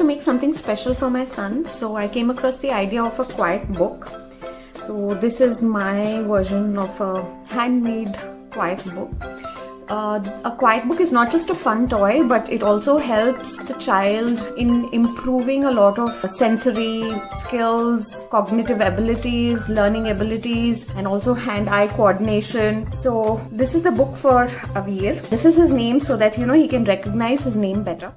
make something special for my son, so I came across the idea of a quiet book. So this is my version of a handmade quiet book. A quiet book is not just a fun toy, but it also helps the child in improving a lot of sensory skills, cognitive abilities, learning abilities, and also hand-eye coordination. So this is the book for Avir. This is his name so that he can recognize his name better.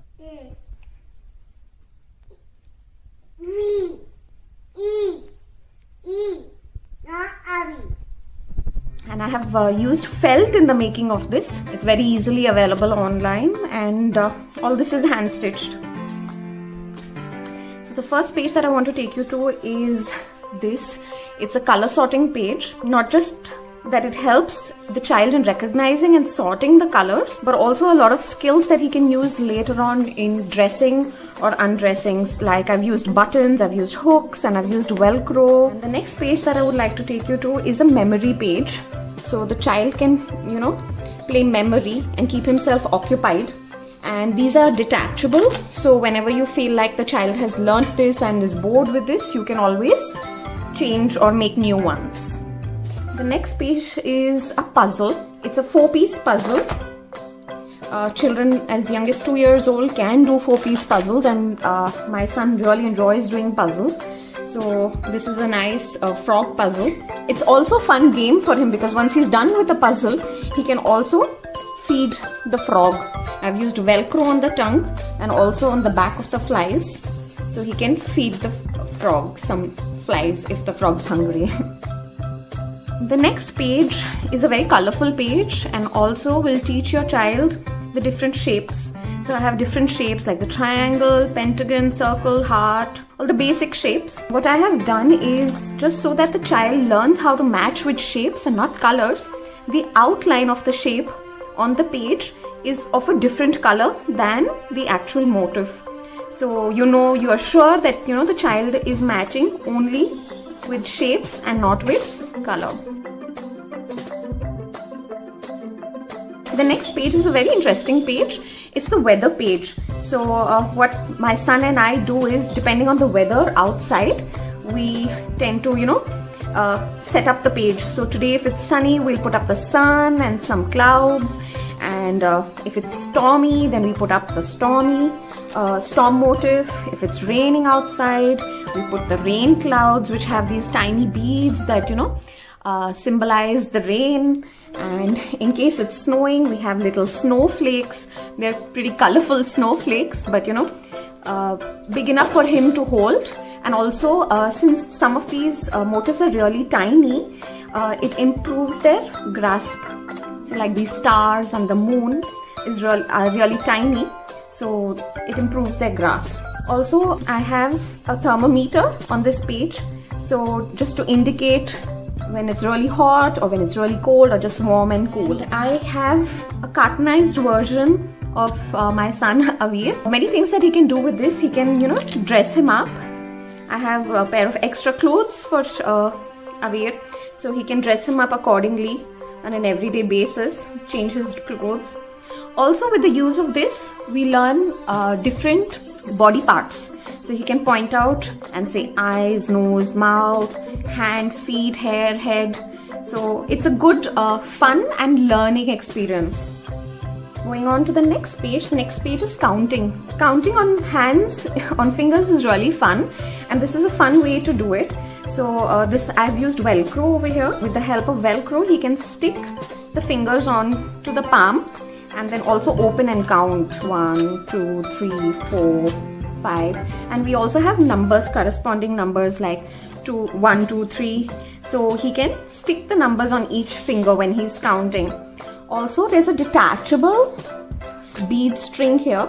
And I have used felt in the making of this. It's very easily available online, and all this is hand stitched. So the first page that I want to take you to is this. It's a color sorting page. Not just that it helps the child in recognizing and sorting the colors, but also a lot of skills that he can use later on in dressing or undressing. Like I've used buttons, I've used hooks, and I've used Velcro. And the next page that I would like to take you to is a memory page. So the child can, play memory and keep himself occupied. And these are detachable. So whenever you feel like the child has learnt this and is bored with this, you can always change or make new ones. The next page is a puzzle. It's a 4-piece puzzle. Children as young as 2 years old can do 4-piece puzzles, and my son really enjoys doing puzzles. So this is a nice frog puzzle. It's also a fun game for him because once he's done with the puzzle, he can also feed the frog. I've used Velcro on the tongue and also on the back of the flies, so he can feed the frog some flies if the frog's hungry. The next page is a very colorful page and also will teach your child the different shapes. So I have different shapes like the triangle, pentagon, circle, heart, all the basic shapes. What I have done is, just so that the child learns how to match with shapes and not colors, the outline of the shape on the page is of a different color than the actual motif. So you are sure that the child is matching only with shapes and not with color. The next page is a very interesting page. It's the weather page. So what my son and I do is, depending on the weather outside, we tend to set up the page. So today if it's sunny, we'll put up the sun and some clouds, and if it's stormy, then we put up the storm motif. If it's raining outside, we put the rain clouds, which have these tiny beads that symbolize the rain. And in case it's snowing, we have little snowflakes. They're pretty colorful snowflakes, but big enough for him to hold. And also since some of these motifs are really tiny, it improves their grasp. So like these stars and the moon are really tiny, so it improves their grasp. Also, I have a thermometer on this page, so just to indicate when it's really hot or when it's really cold or just warm and cool. I have a cartoonized version of my son Avir. Many things that he can do with this. He can dress him up. I have a pair of extra clothes for Avir, so he can dress him up accordingly on an everyday basis, change his clothes. Also, with the use of this, we learn different body parts. So he can point out and say eyes, nose, mouth, hands, feet, hair, head. So it's a good fun and learning experience. Going on to the next page. The next page is counting. Counting on hands, on fingers is really fun, and this is a fun way to do it. So I've used Velcro over here. With the help of Velcro, he can stick the fingers on to the palm and then also open and count 1, 2, 3, 4, 5. And we also have numbers, corresponding numbers like 1, 2, 3. So he can stick the numbers on each finger when he's counting. Also, there's a detachable bead string here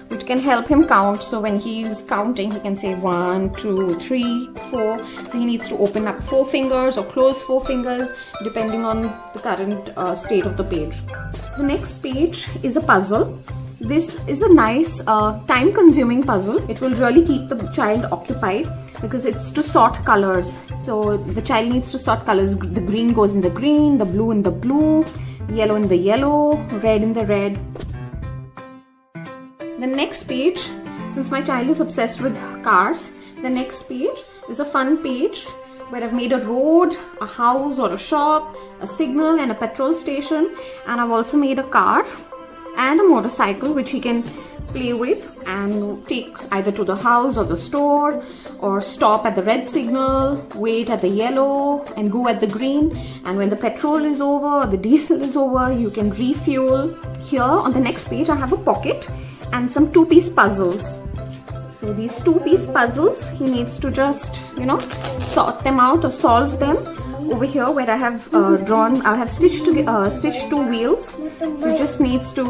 which can help him count. So when he's counting, he can say 1, 2, 3, 4. So he needs to open up 4 fingers or close 4 fingers depending on the current state of the page. The next page is a puzzle. This is a nice time-consuming puzzle. It will really keep the child occupied because it's to sort colors. So the child needs to sort colors. The green goes in the green, the blue in the blue, yellow in the yellow, red in the red. The next page Since my child is obsessed with cars, the next page is a fun page where I've made a road, a house or a shop, a signal and a petrol station, and I've also made a car and a motorcycle which he can play with and take either to the house or the store, or stop at the red signal, wait at the yellow and go at the green, and when the petrol is over or the diesel is over, you can refuel. Here on the next page I have a pocket and some two-piece puzzles. So these two-piece puzzles, he needs to just, sort them out or solve them. Over here where I have stitched two wheels, so he just needs to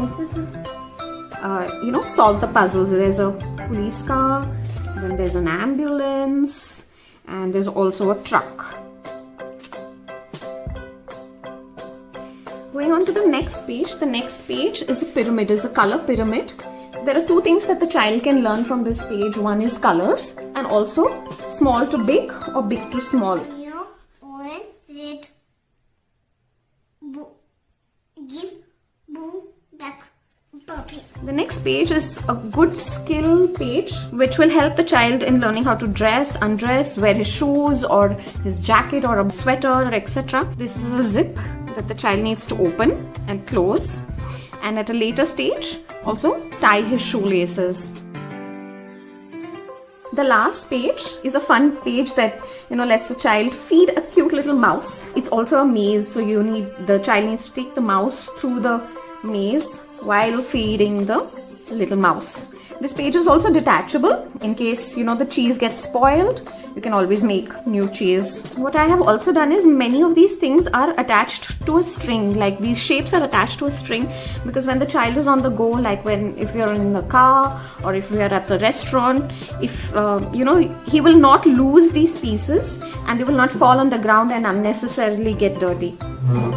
solve the puzzles. There's a police car, then there's an ambulance, and there's also a truck. Going on to the next page is a pyramid, is a color pyramid. So there are two things that the child can learn from this page. One is colors, and also small to big or big to small. Yellow, orange, red, give, blue, black, purple. The next page is a good skill page which will help the child in learning how to dress, undress, wear his shoes or his jacket or a sweater, etc. This is a zip that the child needs to open and close, and at a later stage also tie his shoelaces. The last page is a fun page that lets the child feed a cute little mouse. It's also a maze, so the child needs to take the mouse through the maze while feeding the little mouse. This page is also detachable in case the cheese gets spoiled. You can always make new cheese. What I have also done is many of these things are attached to a string, like these shapes are attached to a string, because when the child is on the go, like if you're in the car or if we are at the restaurant, if he will not lose these pieces and they will not fall on the ground and unnecessarily get dirty.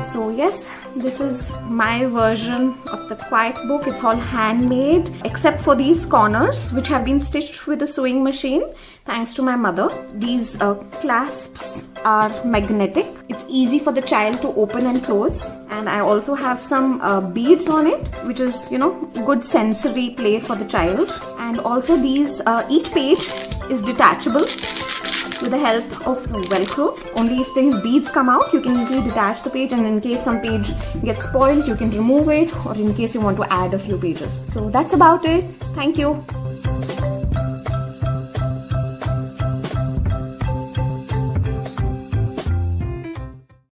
So yes, this is my version of the Quiet Book. It's all handmade except for these corners which have been stitched with a sewing machine thanks to my mother. These clasps are magnetic. It's easy for the child to open and close, and I also have some beads on it, which is good sensory play for the child. And also these each page is detachable with the help of Velcro. Only if these beads come out, you can easily detach the page, and in case some page gets spoiled, you can remove it, or in case you want to add a few pages. So that's about it. Thank you.